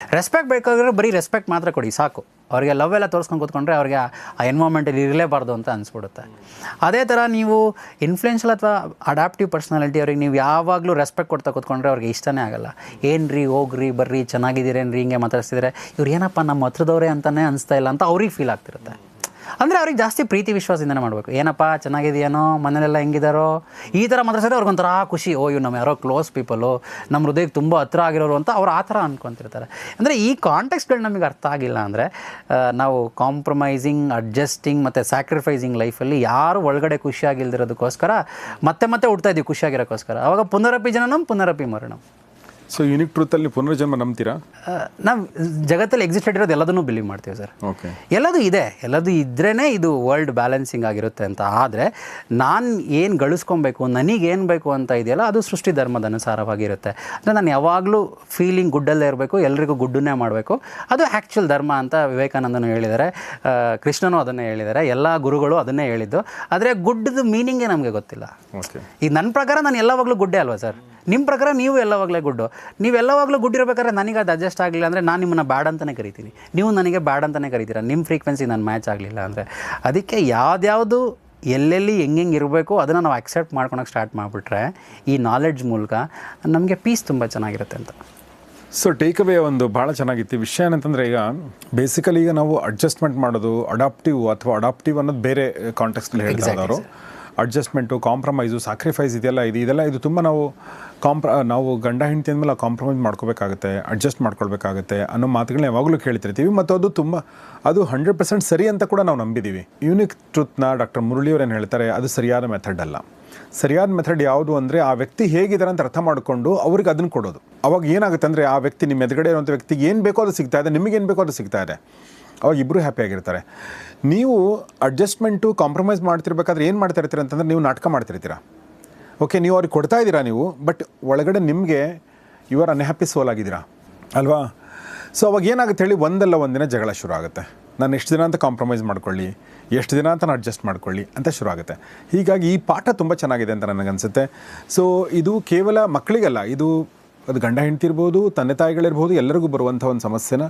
Respect ಬೇಕಾದ್ರೆ ಬರೀ respect ಮಾತ್ರ ಕೊಡಿ ಸಾಕು. ಅವ್ರಿಗೆ ಲವ್ ಎಲ್ಲ ತೋರಿಸ್ಕೊಂಡು ಕೂತ್ಕೊಂಡ್ರೆ ಅವ್ರಿಗೆ ಆ ಎನ್ವೈರ್ಮೆಂಟಲ್ಲಿ ಇರಲೇಬಾರ್ದು ಅಂತ ಅನಿಸ್ಬಿಡುತ್ತೆ. ಅದೇ ಥರ ನೀವು ಇನ್ಫ್ಲುಯೆನ್ಷಿಯಲ್ ಅಥವಾ ಅಡಾಪ್ಟಿವ್ ಪರ್ಸ್ನಾಲಿಟಿ ಅವ್ರಿಗೆ ನೀವು ಯಾವಾಗಲೂ ರೆಸ್ಪೆಕ್ಟ್ ಕೊಡ್ತಾ ಕೂತ್ಕೊಂಡ್ರೆ ಅವ್ರಿಗೆ ಇಷ್ಟನೇ ಆಗಲ್ಲ. ಏನು ರೀ ಹೋಗ್ರಿ ಬರ್ರಿ ಚೆನ್ನಾಗಿದ್ದೀರೇನು ರೀ ಹಿಂಗೆ ಮಾತಾಡ್ತಿದ್ರೆ ಇವ್ರು ಏನಪ್ಪ ನಮ್ಮ ಹತ್ರದವ್ರೆ ಅಂತಲೇ ಅನಿಸ್ತಾ ಇಲ್ಲ ಅಂತ ಅವ್ರಿಗೆ ಫೀಲ್ ಆಗ್ತಿರುತ್ತೆ. ಅಂದರೆ ಅವ್ರಿಗೆ ಜಾಸ್ತಿ ಪ್ರೀತಿ ವಿಶ್ವಾಸದಿಂದನೇ ಮಾಡಬೇಕು. ಏನಪ್ಪ ಚೆನ್ನಾಗಿದೆಯೇನೋ ಮನೇಲೆಲ್ಲ ಹೆಂಗಿದಾರೋ ಈ ಥರ ಮಾತಾಡ್ಸಿದ್ರೆ ಅವ್ರಿಗೊಂಥರ ಖುಷಿ, ಓ ಇವ್ರು ನಮ್ಮ ಯಾರೋ ಕ್ಲೋಸ್ ಪೀಪಲು, ನಮ್ಮ ಹೃದಯಕ್ಕೆ ತುಂಬ ಹತ್ರ ಆಗಿರೋರು ಅಂತ ಅವ್ರು ಆ ಥರ ಅಂದ್ಕೊತಿರ್ತಾರೆ. ಅಂದರೆ ಈ ಕಾಂಟೆಕ್ಸ್ಗಳು ನಮಗೆ ಅರ್ಥ ಆಗಿಲ್ಲ ಅಂದರೆ ನಾವು ಕಾಂಪ್ರಮೈಸಿಂಗ್, ಅಡ್ಜಸ್ಟಿಂಗ್ ಮತ್ತು ಸ್ಯಾಕ್ರಿಫೈಸಿಂಗ್ ಲೈಫಲ್ಲಿ ಯಾರು ಒಳಗಡೆ ಖುಷಿಯಾಗಿಲ್ದಿರೋದಕ್ಕೋಸ್ಕರ ಮತ್ತೆ ಮತ್ತೆ ಹುಡ್ತಾ ಇದ್ದೀವಿ ಖುಷಿಯಾಗಿರೋಕ್ಕೋಸ್ಕರ. ಅವಾಗ ಪುನರಪಿ ಜನನಂ ಪುನರಪಿ ಮರಣಂ. ಸೊ ಯುನಿಕ್ ಟ್ರೂತಲ್ಲಿ ಪುನರ್ಜನ್ಮ ನಂಬ್ತೀರಾ? ನಾವು ಜಗತ್ತಲ್ಲಿ ಎಕ್ಸಿಸ್ಟೆಡ್ ಇರೋದು ಎಲ್ಲದನ್ನೂ ಬಿಲೀವ್ ಮಾಡ್ತೀವಿ ಸರ್. ಓಕೆ, ಎಲ್ಲದೂ ಇದೆ, ಎಲ್ಲದೂ ಇದ್ರೇ ಇದು ವರ್ಲ್ಡ್ ಬ್ಯಾಲೆನ್ಸಿಂಗ್ ಆಗಿರುತ್ತೆ ಅಂತ. ಆದರೆ ನಾನು ಏನು ಗಳಿಸ್ಕೊಬೇಕು, ನನಗೇನು ಬೇಕು ಅಂತ ಇದೆಯಲ್ಲ ಅದು ಸೃಷ್ಟಿ ಧರ್ಮದ ಅನುಸಾರವಾಗಿರುತ್ತೆ. ಅಂದರೆ ನಾನು ಯಾವಾಗಲೂ ಫೀಲಿಂಗ್ ಗುಡ್ಡಲ್ಲೇ ಇರಬೇಕು, ಎಲ್ರಿಗೂ ಗುಡ್ಡನ್ನೇ ಮಾಡಬೇಕು, ಅದು ಆ್ಯಕ್ಚುಲ್ ಧರ್ಮ ಅಂತ ವಿವೇಕಾನಂದನು ಹೇಳಿದ್ದಾರೆ, ಕೃಷ್ಣನೂ ಅದನ್ನೇ ಹೇಳಿದ್ದಾರೆ, ಎಲ್ಲ ಗುರುಗಳು ಅದನ್ನೇ ಹೇಳಿದ್ದು. ಆದರೆ ಗುಡ್ಡದ ಮೀನಿಂಗೇ ನಮಗೆ ಗೊತ್ತಿಲ್ಲ. ಓಕೆ, ಈಗ ನನ್ನ ಪ್ರಕಾರ ನಾನು ಎಲ್ಲವಾಗಲೂ ಗುಡ್ಡೆ ಅಲ್ವಾ ಸರ್? ನಿಮ್ಮ ಪ್ರಕಾರ ನೀವು ಎಲ್ಲವಾಗಲೇ ಗುಡ್ಡು. ನೀವು ಎಲ್ಲವಾಗಲೂ ಗುಡ್ಡಿರ್ಬೇಕಾದ್ರೆ ನನಗೆ ಅದು ಅಡ್ಜಸ್ಟ್ ಆಗಲಿಲ್ಲ ಅಂದರೆ ನಾನು ನಿಮ್ಮನ್ನು ಬ್ಯಾಡ್ ಅಂತಲೇ ಕರಿತೀನಿ, ನೀವು ನನಗೆ ಬ್ಯಾಡ್ ಅಂತಲೇ ಕರಿತೀರ. ನಿಮ್ಮ ಫ್ರೀಕ್ವೆನ್ಸಿ ನಾನು ಮ್ಯಾಚ್ ಆಗಲಿಲ್ಲ ಅಂದರೆ. ಅದಕ್ಕೆ ಯಾವ್ದ್ಯಾವುದು ಎಲ್ಲೆಲ್ಲಿ ಹೆಂಗೆ ಇರಬೇಕು ಅದನ್ನು ನಾವು ಅಕ್ಸೆಪ್ಟ್ ಮಾಡ್ಕೊಳಕ್ಕೆ ಸ್ಟಾರ್ಟ್ ಮಾಡಿಬಿಟ್ರೆ ಈ ನಾಲೆಡ್ಜ್ ಮೂಲಕ ನಮಗೆ ಪೀಸ್ ತುಂಬ ಚೆನ್ನಾಗಿರುತ್ತೆ ಅಂತ. ಸೊ ಟೇಕ್ ಅವೇ ಒಂದು ಭಾಳ ಚೆನ್ನಾಗಿತ್ತು ವಿಷಯ. ಏನಂತಂದರೆ ಈಗ ಬೇಸಿಕಲಿ ಈಗ ನಾವು ಅಡ್ಜಸ್ಟ್ಮೆಂಟ್ ಮಾಡೋದು ಅಡಾಪ್ಟಿವ್ ಅನ್ನೋದು ಬೇರೆ ಕಾಂಟೆಕ್ಸ್ಟಲ್ಲಿ ಹೇಳ್ತಾರೆ ಅವರು. ಅಡ್ಜಸ್ಟ್ಮೆಂಟು, ಕಾಂಪ್ರಮೈಸು, ಸ್ಯಾಕ್ರಿಫೈಸ್ ಇದೆಲ್ಲ ಇದು ತುಂಬ ನಾವು ಗಂಡ ಹೆಂಡತಿ ಅಂದಮೇಲೆ ಕಾಂಪ್ರಮೈಸ್ ಮಾಡ್ಕೋಬೇಕಾಗುತ್ತೆ, ಅಡ್ಜಸ್ಟ್ ಮಾಡ್ಕೊಳ್ಬೇಕಾಗುತ್ತೆ ಅನ್ನೋ ಮಾತುಗಳನ್ನ ಯಾವಾಗಲೂ ಕೇಳ್ತಿರ್ತೀವಿ. ಮತ್ತು ಅದು 100% ಸರಿ ಅಂತ ಕೂಡ ನಾವು ನಂಬಿದ್ದೀವಿ. ಯೂನಿಕ್ ಟ್ರೂತ್ನ ಡಾಕ್ಟರ್ ಮುರಳಿಯವ್ರು ಏನು ಹೇಳ್ತಾರೆ, ಅದು ಸರಿಯಾದ ಮೆಥಡ್ ಅಲ್ಲ. ಸರಿಯಾದ ಮೆಥಡ್ ಯಾವುದು ಅಂದರೆ ಆ ವ್ಯಕ್ತಿ ಹೇಗಿದ್ದಾರೆ ಅಂತ ಅರ್ಥ ಮಾಡಿಕೊಂಡು ಅವ್ರಿಗೆ ಅದನ್ನು ಕೊಡೋದು. ಅವಾಗ ಏನಾಗುತ್ತೆ ಅಂದರೆ ಆ ವ್ಯಕ್ತಿ, ನಿಮ್ಮ ಎದುರುಗಡೆ ಇರುವಂಥ ವ್ಯಕ್ತಿಗೆ ಏನು ಬೇಕೋ ಅದು ಸಿಗ್ತಾ ಇದೆ, ನಿಮಗೇನು ಬೇಕೋ ಅದು ಸಿಗ್ತಾ ಇದೆ, ಅವಾಗ ಇಬ್ಬರು ಹ್ಯಾಪಿಯಾಗಿರ್ತಾರೆ. ನೀವು ಅಡ್ಜಸ್ಟ್ಮೆಂಟು, ಕಾಂಪ್ರಮೈಸ್ ಮಾಡ್ತಿರ್ಬೇಕಾದ್ರೆ ಏನು ಮಾಡ್ತಾ ಇರ್ತೀರ ಅಂತಂದರೆ ನೀವು ನಾಟಕ ಮಾಡ್ತಿರ್ತೀರ. ಓಕೆ, ನೀವು ಅವ್ರಿಗೆ ಕೊಡ್ತಾ ಇದ್ದೀರಾ ನೀವು, ಬಟ್ ಒಳಗಡೆ ನಿಮಗೆ ಯು ಆರ್ ಅನ್ಹ್ಯಾಪಿ ಸೋಲ್ ಆಗಿದ್ದೀರಾ ಅಲ್ವಾ? ಸೊ ಅವಾಗ ಏನಾಗುತ್ತೆ ಹೇಳಿ, ಒಂದಲ್ಲ ಒಂದಿನ ಜಗಳ ಶುರು ಆಗುತ್ತೆ. ನಾನು ಎಷ್ಟು ದಿನ ಅಂತ ಕಾಂಪ್ರಮೈಸ್ ಮಾಡ್ಕೊಳ್ಳಿ, ಎಷ್ಟು ದಿನ ಅಂತ ನಾನು ಅಡ್ಜಸ್ಟ್ ಮಾಡ್ಕೊಳ್ಳಿ ಅಂತ ಶುರು ಆಗುತ್ತೆ. ಹೀಗಾಗಿ ಈ ಪಾಠ ತುಂಬ ಚೆನ್ನಾಗಿದೆ ಅಂತ ನನಗನ್ಸುತ್ತೆ. ಸೊ ಇದು ಕೇವಲ ಮಕ್ಕಳಿಗಲ್ಲ, ಅದು ಗಂಡ ಹೆಂಡ್ತಿ ಇರ್ಬೋದು, ತಂದೆ ತಾಯಿಗಳಿರ್ಬೋದು, ಎಲ್ಲರಿಗೂ ಬರುವಂಥ ಒಂದು ಸಮಸ್ಯೆನ